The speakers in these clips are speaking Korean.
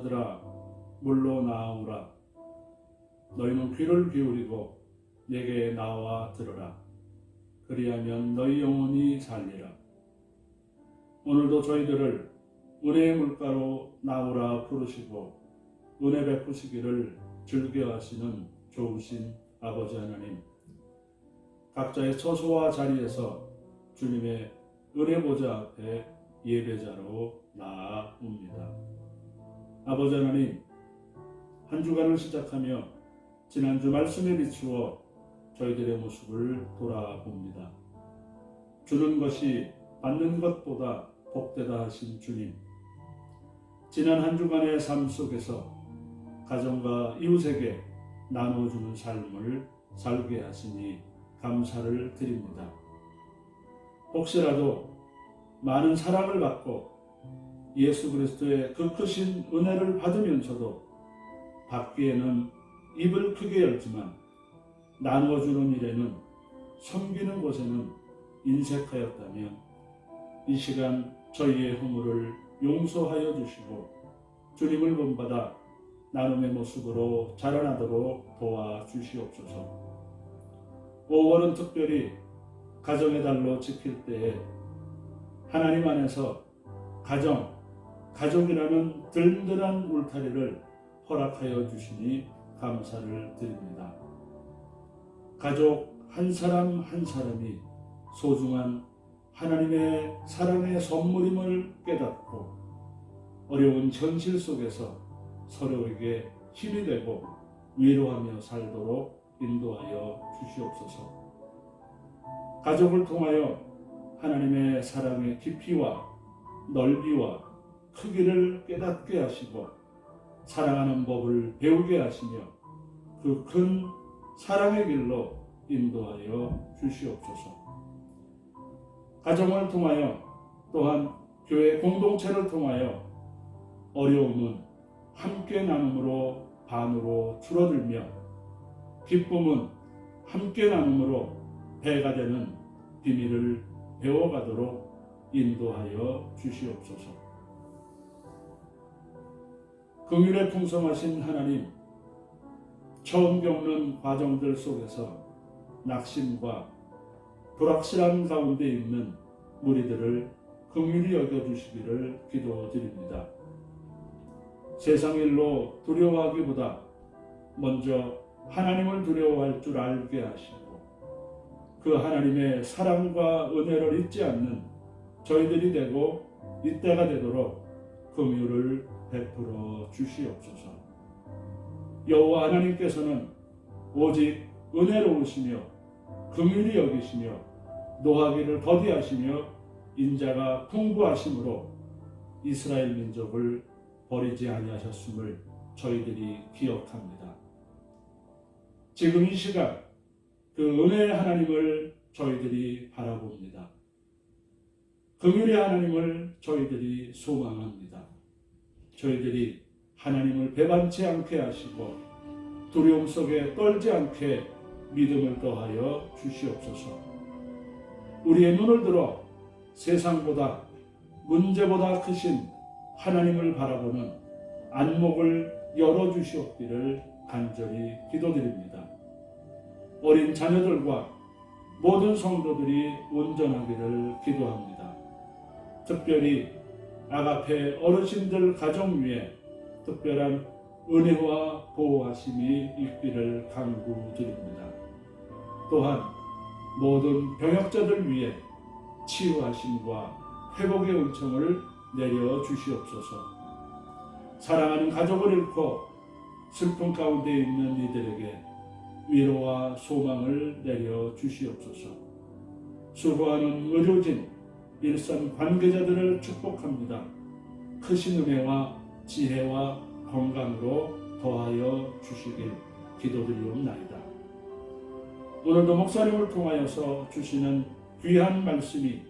아들아 물로 나아오라. 너희는 귀를 기울이고 내게 나와 들으라. 그리하면 너희 영혼이 살리라. 오늘도 저희들을 은혜의 물가로 나오라 부르시고 은혜 베푸시기를 즐겨하시는 좋으신 아버지 하나님, 각자의 처소와 자리에서 주님의 은혜 보좌 앞에 예배자로 나아옵니다. 아버지 하나님, 한 주간을 시작하며 지난주 말씀에 비추어 저희들의 모습을 돌아봅니다. 주는 것이 받는 것보다 복되다 하신 주님, 지난 한 주간의 삶 속에서 가정과 이웃에게 나눠주는 삶을 살게 하시니 감사를 드립니다. 혹시라도 많은 사랑을 받고 예수 그리스도의 그 크신 은혜를 받으면서도 받기에는 입을 크게 열지만 나누어주는 일에는, 섬기는 곳에는 인색하였다면 이 시간 저희의 허물을 용서하여 주시고 주님을 본받아 나눔의 모습으로 자라나도록 도와주시옵소서. 5월은 특별히 가정의 달로 지킬 때에 하나님 안에서 가족이라는 든든한 울타리를 허락하여 주시니 감사를 드립니다. 가족 한 사람 한 사람이 소중한 하나님의 사랑의 선물임을 깨닫고 어려운 현실 속에서 서로에게 힘이 되고 위로하며 살도록 인도하여 주시옵소서. 가족을 통하여 하나님의 사랑의 깊이와 넓이와 크기를 깨닫게 하시고 사랑하는 법을 배우게 하시며 그 큰 사랑의 길로 인도하여 주시옵소서. 가정을 통하여 또한 교회 공동체를 통하여 어려움은 함께 나눔으로 반으로 줄어들며 기쁨은 함께 나눔으로 배가 되는 비밀을 배워가도록 인도하여 주시옵소서. 긍휼에 풍성하신 하나님, 처음 겪는 과정들 속에서 낙심과 불확실한 가운데 있는 무리들을 긍휼히 여겨주시기를 기도드립니다. 세상 일로 두려워하기보다 먼저 하나님을 두려워할 줄 알게 하시고 그 하나님의 사랑과 은혜를 잊지 않는 저희들이 되고 이때가 되도록 긍휼을 베풀어 주시옵소서. 여호와 하나님께서는 오직 은혜로우시며 긍휼히 여기시며 노하기를 더디하시며 인자가 풍부하심으로 이스라엘 민족을 버리지 아니하셨음을 저희들이 기억합니다. 지금 이 시간 그 은혜의 하나님을 저희들이 바라봅니다. 긍휼의 하나님을 저희들이 소망합니다. 저희들이 하나님을 배반치 않게 하시고 두려움 속에 떨지 않게 믿음을 더하여 주시옵소서. 우리의 눈을 들어 세상보다 문제보다 크신 하나님을 바라보는 안목을 열어주시옵기를 간절히 기도드립니다. 어린 자녀들과 모든 성도들이 온전하기를 기도합니다. 특별히 아가페 어르신들 가정 위에 특별한 은혜와 보호하심이 있기를 간구드립니다. 또한 모든 병역자들 위해 치유하심과 회복의 은총을 내려 주시옵소서. 사랑하는 가족을 잃고 슬픔 가운데 있는 이들에게 위로와 소망을 내려 주시옵소서. 수고하는 의료진, 일선 관계자들을 축복합니다. 크신 은혜와 지혜와 건강으로 더하여 주시길 기도드리옵나이다. 오늘도 목사님을 통하여서 주시는 귀한 말씀이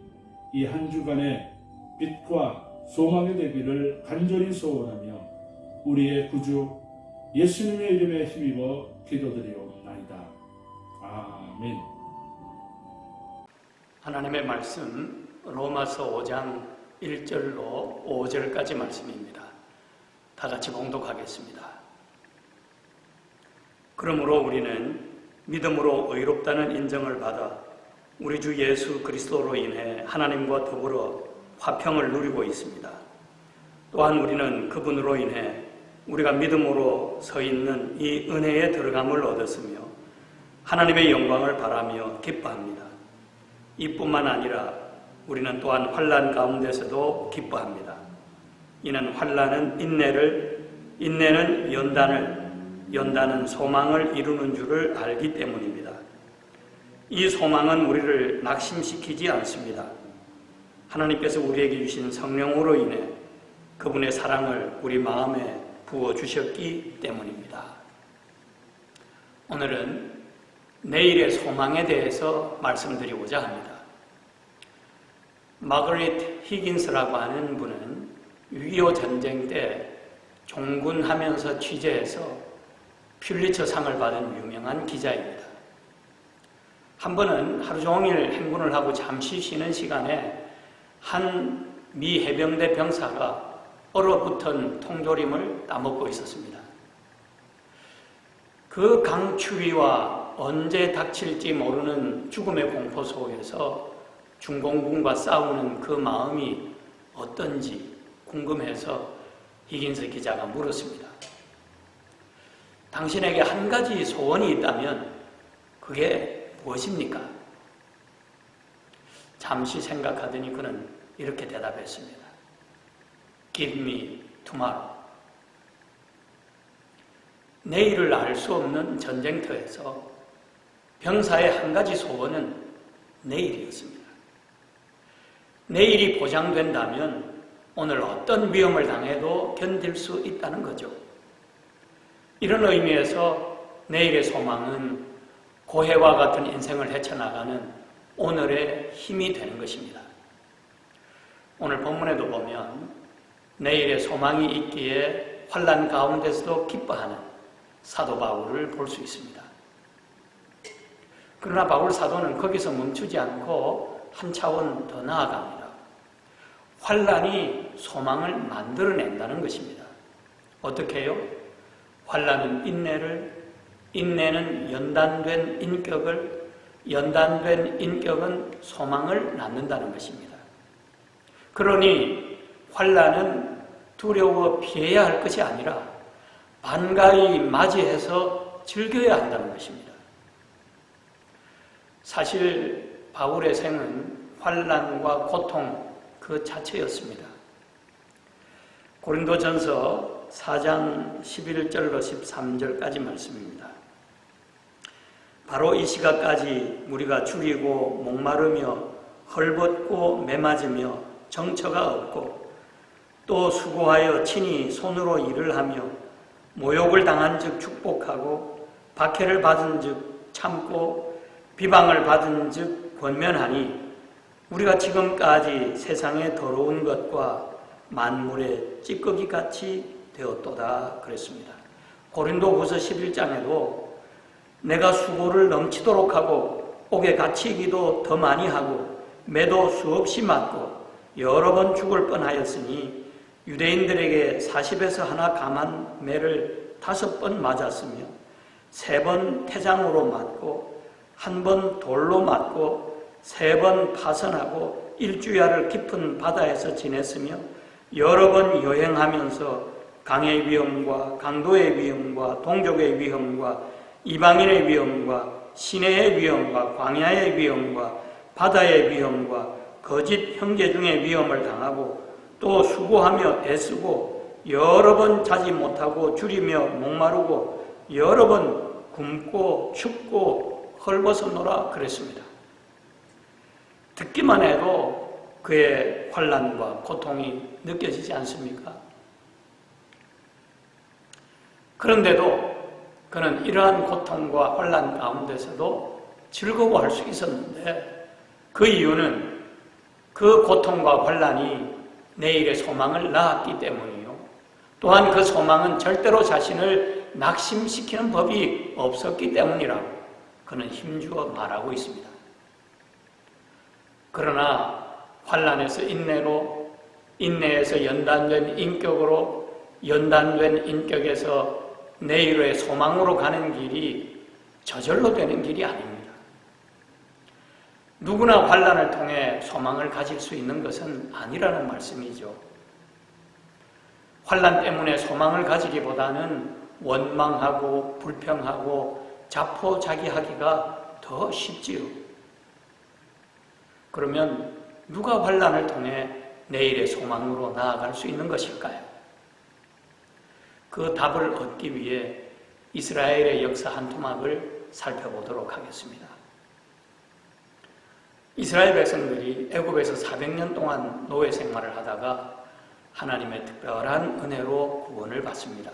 이 한 주간의 빛과 소망이 되기를 간절히 소원하며 우리의 구주 예수님의 이름에 힘입어 기도드리옵나이다. 아멘. 하나님의 말씀 로마서 5장 1절로 5절까지 말씀입니다. 다 같이 봉독하겠습니다. 그러므로 우리는 믿음으로 의롭다는 인정을 받아 우리 주 예수 그리스도로 인해 하나님과 더불어 화평을 누리고 있습니다. 또한 우리는 그분으로 인해 우리가 믿음으로 서 있는 이 은혜에 들어감을 얻었으며 하나님의 영광을 바라며 기뻐합니다. 이뿐만 아니라 우리는 또한 환난 가운데서도 기뻐합니다. 이는 환난은 인내를, 인내는 연단을, 연단은 소망을 이루는 줄을 알기 때문입니다. 이 소망은 우리를 낙심시키지 않습니다. 하나님께서 우리에게 주신 성령으로 인해 그분의 사랑을 우리 마음에 부어주셨기 때문입니다. 오늘은 내일의 소망에 대해서 말씀드리고자 합니다. 마거릿 히긴스라고 하는 분은 6.25 전쟁 때 종군하면서 취재해서 퓰리처 상을 받은 유명한 기자입니다. 한 번은 하루 종일 행군을 하고 잠시 쉬는 시간에 한 미 해병대 병사가 얼어붙은 통조림을 따먹고 있었습니다. 그 강추위와 언제 닥칠지 모르는 죽음의 공포 속에서 중공군과 싸우는 그 마음이 어떤지 궁금해서 히긴스 기자가 물었습니다. 당신에게 한 가지 소원이 있다면 그게 무엇입니까? 잠시 생각하더니 그는 이렇게 대답했습니다. Give me tomorrow. 내일을 알 수 없는 전쟁터에서 병사의 한 가지 소원은 내일이었습니다. 내일이 보장된다면 오늘 어떤 위험을 당해도 견딜 수 있다는 거죠. 이런 의미에서 내일의 소망은 고해와 같은 인생을 헤쳐나가는 오늘의 힘이 되는 것입니다. 오늘 본문에도 보면 내일의 소망이 있기에 환난 가운데서도 기뻐하는 사도 바울을 볼 수 있습니다. 그러나 바울 사도는 거기서 멈추지 않고 한 차원 더 나아갑니다. 환난이 소망을 만들어낸다는 것입니다. 어떻게 해요? 환난은 인내를, 인내는 연단된 인격을, 연단된 인격은 소망을 낳는다는 것입니다. 그러니 환난은 두려워 피해야 할 것이 아니라 반가이 맞이해서 즐겨야 한다는 것입니다. 사실 바울의 생은 환난과 고통 그 자체였습니다. 고린도전서 4장 11절로 13절까지 말씀입니다. 바로 이 시각까지 우리가 줄이고 목마르며 헐벗고 매맞으며 정처가 없고 또 수고하여 친히 손으로 일을 하며 모욕을 당한 즉 축복하고 박해를 받은 즉 참고 비방을 받은 즉 권면하니 우리가 지금까지 세상의 더러운 것과 만물의 찌꺼기같이 되었도다 그랬습니다. 고린도후서 11장에도 내가 수고를 넘치도록 하고 옥에 갇히기도 더 많이 하고 매도 수없이 맞고 여러 번 죽을 뻔하였으니 유대인들에게 40에서 하나 감한 매를 5번 맞았으며 3번 태장으로 맞고 1번 돌로 맞고 3번 파선하고 일주야를 깊은 바다에서 지냈으며 여러 번 여행하면서 강의 위험과 강도의 위험과 동족의 위험과 이방인의 위험과 시내의 위험과 광야의 위험과 바다의 위험과 거짓 형제 중의 위험을 당하고 또 수고하며 애쓰고 여러 번 자지 못하고 줄이며 목마르고 여러 번 굶고 춥고 헐벗어노라 그랬습니다. 듣기만 해도 그의 환난과 고통이 느껴지지 않습니까? 그런데도 그는 이러한 고통과 환난 가운데서도 즐거워할 수 있었는데 그 이유는 그 고통과 환난이 내일의 소망을 낳았기 때문이요. 또한 그 소망은 절대로 자신을 낙심시키는 법이 없었기 때문이라고 그는 힘주어 말하고 있습니다. 그러나 환난에서 인내로, 인내에서 연단된 인격으로, 연단된 인격에서 내일의 소망으로 가는 길이 저절로 되는 길이 아닙니다. 누구나 환난을 통해 소망을 가질 수 있는 것은 아니라는 말씀이죠. 환난 때문에 소망을 가지기보다는 원망하고 불평하고 자포자기하기가 더 쉽지요. 그러면 누가 환난을 통해 내일의 소망으로 나아갈 수 있는 것일까요? 그 답을 얻기 위해 이스라엘의 역사 한 토막을 살펴보도록 하겠습니다. 이스라엘 백성들이 애굽에서 400년 동안 노예 생활을 하다가 하나님의 특별한 은혜로 구원을 받습니다.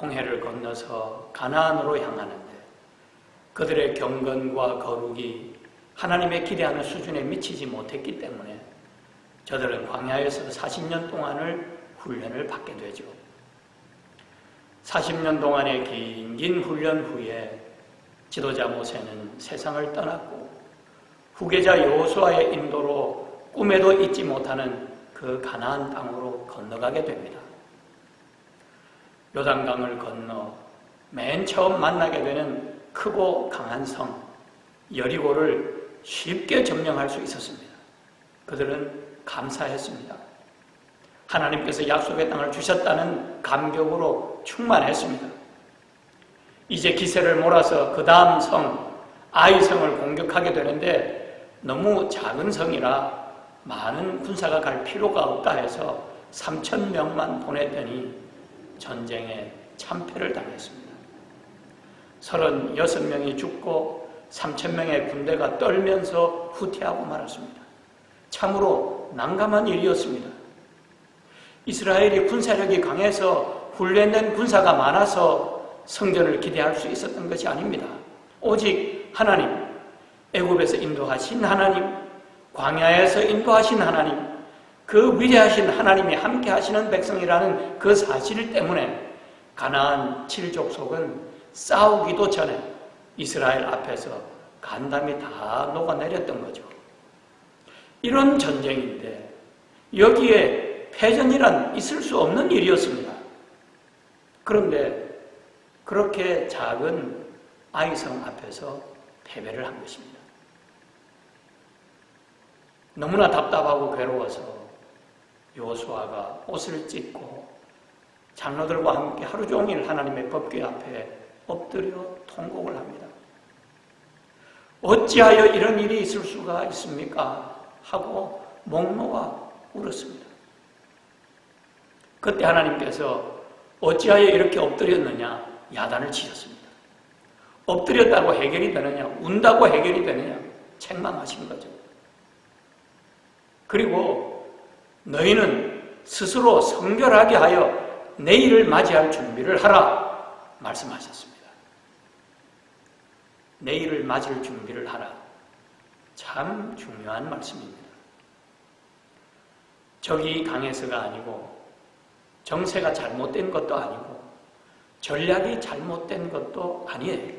홍해를 건너서 가나안으로 향하는데 그들의 경건과 거룩이 하나님의 기대하는 수준에 미치지 못했기 때문에 저들은 광야에서 40년 동안을 훈련을 받게 되죠. 40년 동안의 긴 훈련 후에 지도자 모세는 세상을 떠났고 후계자 여호수아의 인도로 꿈에도 잊지 못하는 그 가나안 땅으로 건너가게 됩니다. 요단강을 건너 맨 처음 만나게 되는 크고 강한 성 여리고를 쉽게 점령할 수 있었습니다. 그들은 감사했습니다. 하나님께서 약속의 땅을 주셨다는 감격으로 충만했습니다. 이제 기세를 몰아서 그 다음 성 아이성을 공격하게 되는데 너무 작은 성이라 많은 군사가 갈 필요가 없다 해서 3,000명만 보냈더니 전쟁에 참패를 당했습니다. 36명이 죽고 3,000명의 군대가 떨면서 후퇴하고 말았습니다. 참으로 난감한 일이었습니다. 이스라엘이 군사력이 강해서 훈련된 군사가 많아서 성전을 기대할 수 있었던 것이 아닙니다. 오직 하나님, 애굽에서 인도하신 하나님, 광야에서 인도하신 하나님, 그 위대하신 하나님이 함께 하시는 백성이라는 그 사실 때문에 가나안 7족속은 싸우기도 전에 이스라엘 앞에서 간담이 다 녹아내렸던 거죠. 이런 전쟁인데 여기에 패전이란 있을 수 없는 일이었습니다. 그런데 그렇게 작은 아이성 앞에서 패배를 한 것입니다. 너무나 답답하고 괴로워서 여호수아가 옷을 찢고 장로들과 함께 하루 종일 하나님의 법궤 앞에 엎드려 통곡을 합니다. 어찌하여 이런 일이 있을 수가 있습니까? 하고 목 놓아 울었습니다. 그때 하나님께서 어찌하여 이렇게 엎드렸느냐 야단을 치셨습니다. 엎드렸다고 해결이 되느냐, 운다고 해결이 되느냐 책망하신 거죠. 그리고 너희는 스스로 성결하게 하여 내일을 맞이할 준비를 하라 말씀하셨습니다. 내일을 맞을 준비를 하라. 참 중요한 말씀입니다. 적이 강해서가 아니고 정세가 잘못된 것도 아니고 전략이 잘못된 것도 아니에요.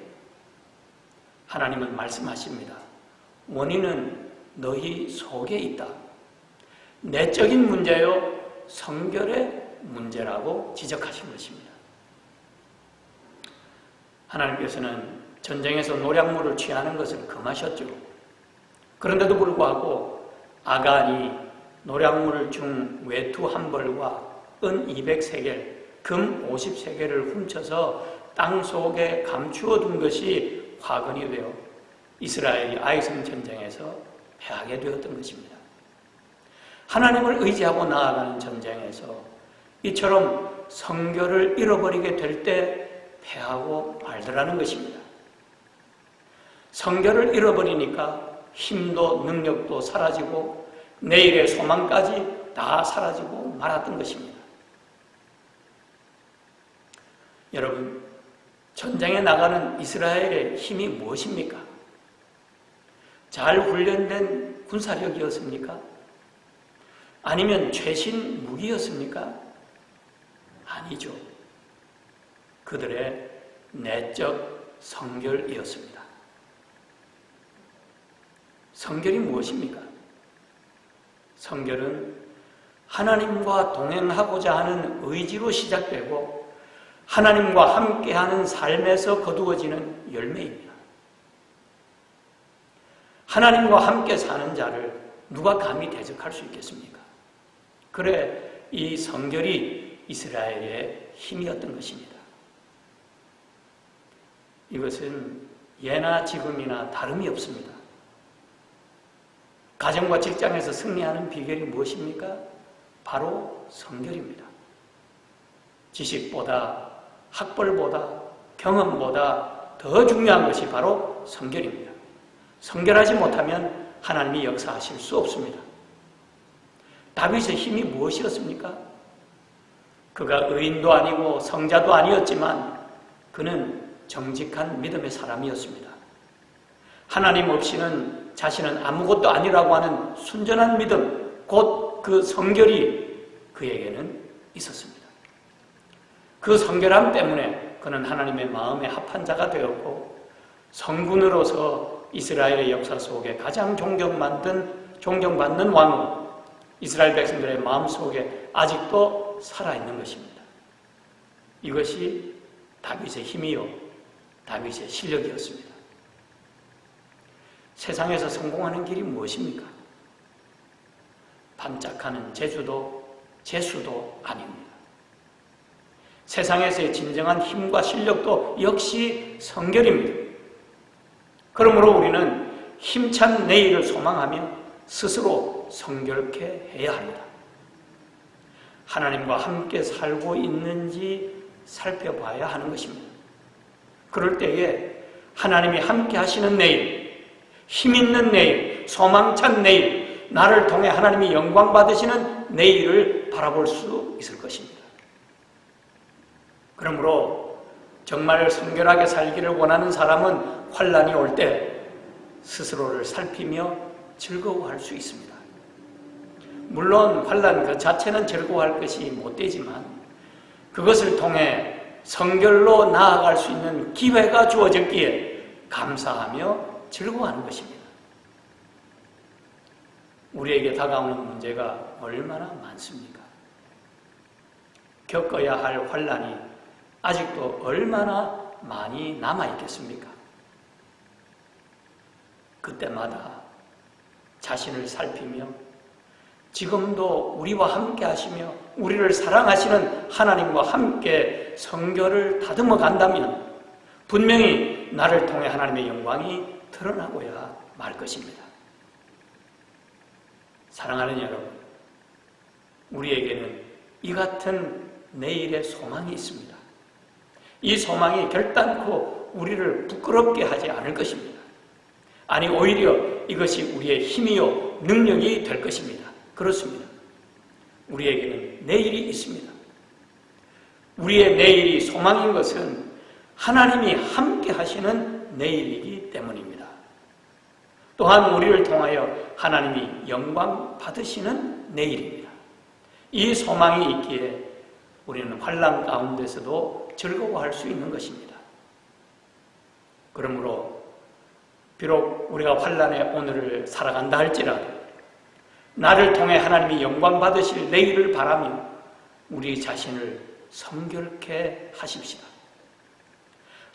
하나님은 말씀하십니다. 원인은 너희 속에 있다. 내적인 문제요, 성결의 문제라고 지적하신 것입니다. 하나님께서는 전쟁에서 노략물을 취하는 것을 금하셨죠. 그런데도 불구하고 아간이 노략물을 중 외투 한 벌과 은 200세겔, 금 50세겔을 훔쳐서 땅 속에 감추어 둔 것이 화근이 되어 이스라엘이 아이성 전쟁에서 패하게 되었던 것입니다. 하나님을 의지하고 나아가는 전쟁에서 이처럼 성결을 잃어버리게 될 때 패하고 말더라는 것입니다. 성결을 잃어버리니까 힘도 능력도 사라지고 내일의 소망까지 다 사라지고 말았던 것입니다. 여러분, 전쟁에 나가는 이스라엘의 힘이 무엇입니까? 잘 훈련된 군사력이었습니까? 아니면 최신 무기였습니까? 아니죠. 그들의 내적 성결이었습니다. 성결이 무엇입니까? 성결은 하나님과 동행하고자 하는 의지로 시작되고 하나님과 함께하는 삶에서 거두어지는 열매입니다. 하나님과 함께 사는 자를 누가 감히 대적할 수 있겠습니까? 그래 이 성결이 이스라엘의 힘이었던 것입니다. 이것은 예나 지금이나 다름이 없습니다. 가정과 직장에서 승리하는 비결이 무엇입니까? 바로 성결입니다. 지식보다 학벌보다 경험보다 더 중요한 것이 바로 성결입니다. 성결하지 못하면 하나님이 역사하실 수 없습니다. 다윗의 힘이 무엇이었습니까? 그가 의인도 아니고 성자도 아니었지만 그는 정직한 믿음의 사람이었습니다. 하나님 없이는 자신은 아무것도 아니라고 하는 순전한 믿음, 곧 그 성결이 그에게는 있었습니다. 그 성결함 때문에 그는 하나님의 마음에 합한 자가 되었고 성군으로서 이스라엘의 역사 속에 가장 존경받는 왕으로 이스라엘 백성들의 마음속에 아직도 살아있는 것입니다. 이것이 다윗의 힘이요 다윗의 실력이었습니다. 세상에서 성공하는 길이 무엇입니까? 반짝하는 재수도 아닙니다. 세상에서의 진정한 힘과 실력도 역시 성결입니다. 그러므로 우리는 힘찬 내일을 소망하며 스스로 성결케 해야 합니다. 하나님과 함께 살고 있는지 살펴봐야 하는 것입니다. 그럴 때에 하나님이 함께 하시는 내일, 힘있는 내일, 소망찬 내일, 나를 통해 하나님이 영광 받으시는 내일을 바라볼 수 있을 것입니다. 그러므로 정말 성결하게 살기를 원하는 사람은 환난이 올 때 스스로를 살피며 즐거워할 수 있습니다. 물론 환난 그 자체는 즐거워할 것이 못 되지만 그것을 통해 성결로 나아갈 수 있는 기회가 주어졌기에 감사하며 즐거워하는 것입니다. 우리에게 다가오는 문제가 얼마나 많습니까? 겪어야 할 환난이 아직도 얼마나 많이 남아있겠습니까? 그때마다 자신을 살피며 지금도 우리와 함께 하시며 우리를 사랑하시는 하나님과 함께 성결을 다듬어 간다면 분명히 나를 통해 하나님의 영광이 드러나고야 말 것입니다. 사랑하는 여러분, 우리에게는 이 같은 내일의 소망이 있습니다. 이 소망이 결단코 우리를 부끄럽게 하지 않을 것입니다. 아니 오히려 이것이 우리의 힘이요 능력이 될 것입니다. 그렇습니다. 우리에게는 내일이 있습니다. 우리의 내일이 소망인 것은 하나님이 함께 하시는 내일이기 때문입니다. 또한 우리를 통하여 하나님이 영광 받으시는 내일입니다. 이 소망이 있기에 우리는 환난 가운데서도 즐거워할 수 있는 것입니다. 그러므로 비록 우리가 환난의 오늘을 살아간다 할지라도 나를 통해 하나님이 영광 받으실 내일을 바라며 우리 자신을 성결케 하십시다.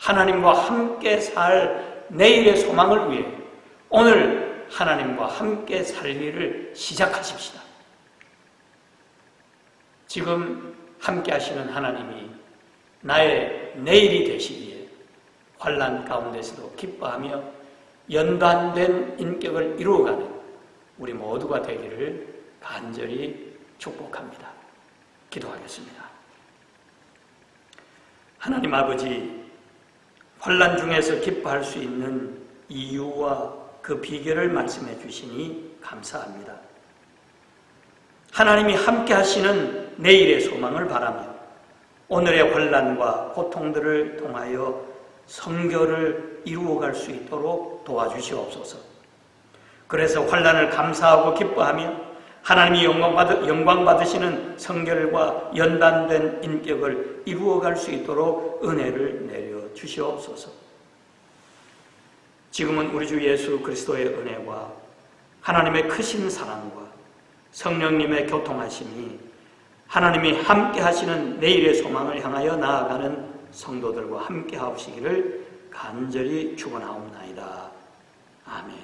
하나님과 함께 살 내일의 소망을 위해 오늘 하나님과 함께 살기를 시작하십시다. 지금 함께 하시는 하나님이 나의 내일이 되시기에 환난 가운데서도 기뻐하며 연단된 인격을 이루어가는 우리 모두가 되기를 간절히 축복합니다. 기도하겠습니다. 하나님 아버지, 환난 중에서 기뻐할 수 있는 이유와 그 비결을 말씀해 주시니 감사합니다. 하나님이 함께 하시는 내일의 소망을 바라며 오늘의 환난과 고통들을 통하여 성결을 이루어갈 수 있도록 도와주시옵소서. 그래서 환난을 감사하고 기뻐하며 하나님이 영광 받으시는 성결과 연단된 인격을 이루어갈 수 있도록 은혜를 내려 주시옵소서. 지금은 우리 주 예수 그리스도의 은혜와 하나님의 크신 사랑과 성령님의 교통하심이 하나님이 함께 하시는 내일의 소망을 향하여 나아가는 성도들과 함께 하시기를 간절히 축원하옵나이다. 아멘.